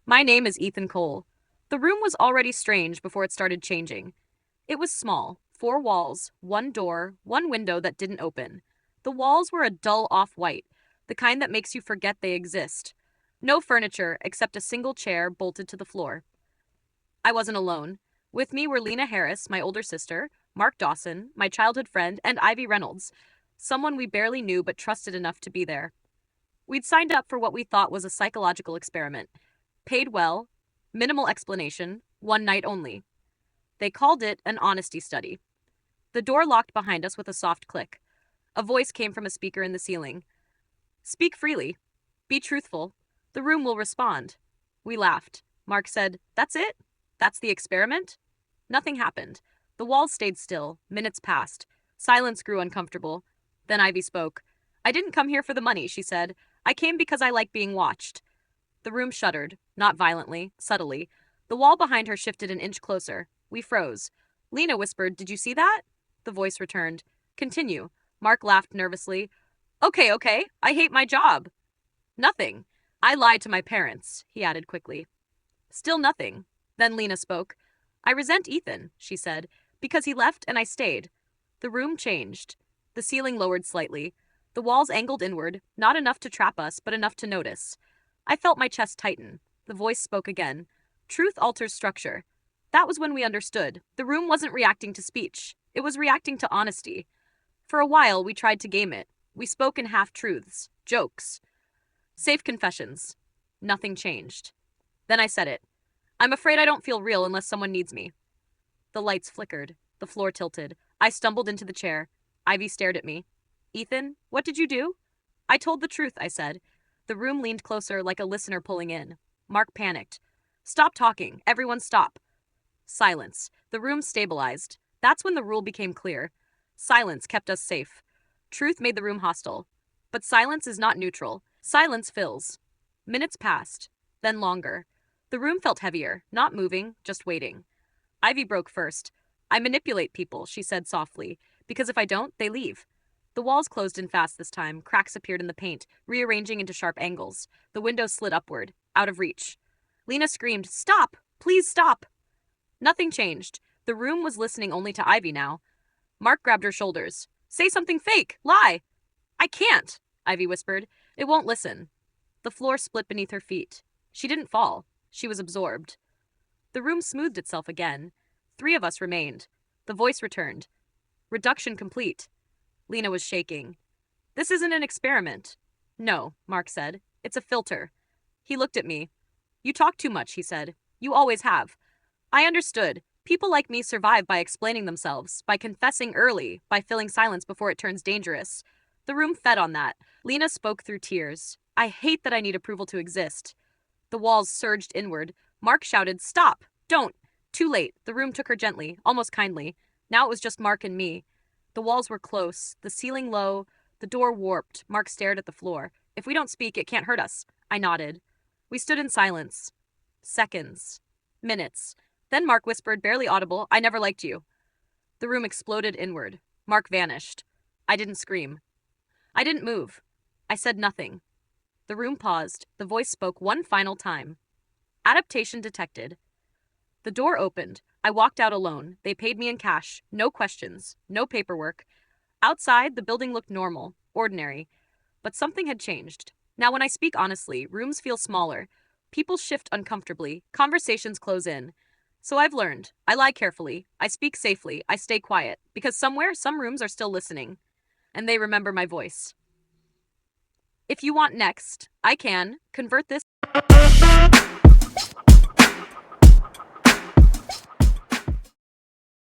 My name is Ethan Cole. The room was already strange before it started changing. It was small, four walls, one door, one window that didn't open. The walls were a dull off-white, the kind that makes you forget they exist. No furniture except a single chair bolted to the floor. I wasn't alone. With me were Lena Harris, my older sister, Mark Dawson, my childhood friend, and Ivy Reynolds, someone we barely knew but trusted enough to be there. We'd signed up for what we thought was a psychological experiment. Paid well, minimal explanation, one night only. They called it an honesty study. The door locked behind us with a soft click. A voice came from a speaker in the ceiling. Speak freely. Be truthful. The room will respond. We laughed. Mark said, That's it? That's the experiment? Nothing happened. The walls stayed still. Minutes passed. Silence grew uncomfortable. Then Ivy spoke. I didn't come here for the money, she said. I came because I like being watched. The room shuddered, not violently, subtly. The wall behind her shifted an inch closer. We froze. Lena whispered, Did you see that? The voice returned. Continue. Mark laughed nervously. Okay, I hate my job. Nothing. I lied to my parents, he added quickly. Still nothing. Then Lena spoke. I resent Ethan, she said, because he left and I stayed. The room changed. The ceiling lowered slightly. The walls angled inward, not enough to trap us, but enough to notice. I felt my chest tighten. The voice spoke again. Truth alters structure. That was when we understood. The room wasn't reacting to speech. It was reacting to honesty. For a while, we tried to game it. We spoke in half-truths, jokes, safe confessions. Nothing changed. Then I said it. I'm afraid I don't feel real unless someone needs me. The lights flickered. The floor tilted. I stumbled into the chair. Ivy stared at me. Ethan, what did you do? I told the truth, I said. The room leaned closer like a listener pulling in. Mark panicked. Stop talking. Everyone stop. Silence. The room stabilized. That's when the rule became clear. Silence kept us safe. Truth made the room hostile. But silence is not neutral. Silence fills. Minutes passed. Then longer. The room felt heavier, not moving, just waiting. Ivy broke first. I manipulate people, she said softly, because if I don't, they leave. The walls closed in fast this time. Cracks appeared in the paint, rearranging into sharp angles. The window slid upward, out of reach. Lena screamed, Stop! Please stop! Nothing changed. The room was listening only to Ivy now. Mark grabbed her shoulders. Say something fake! Lie! I can't, Ivy whispered. It won't listen. The floor split beneath her feet. She didn't fall. She was absorbed. The room smoothed itself again. 3 of us remained. The voice returned. Reduction complete. Lena was shaking. This isn't an experiment. No, Mark said. It's a filter. He looked at me. You talk too much, he said. You always have. I understood. People like me survive by explaining themselves, by confessing early, by filling silence before it turns dangerous. The room fed on that. Lena spoke through tears. I hate that I need approval to exist. The walls surged inward. Mark shouted, Stop! Don't! Too late. The room took her gently, almost kindly. Now it was just Mark and me. The walls were close, the ceiling low, the door warped. Mark stared at the floor. If we don't speak, it can't hurt us. I nodded. We stood in silence. Seconds. Minutes. Then Mark whispered, barely audible, I never liked you. The room exploded inward. Mark vanished. I didn't scream. I didn't move. I said nothing. The room paused. The voice spoke one final time. Adaptation detected. The door opened. I walked out alone. They paid me in cash. No questions. No paperwork. Outside, the building looked normal, ordinary. But something had changed. Now, when I speak honestly, rooms feel smaller. People shift uncomfortably. Conversations close in. So I've learned. I lie carefully. I speak safely. I stay quiet. Because somewhere, some rooms are still listening. And they remember my voice. If you want next, I can convert this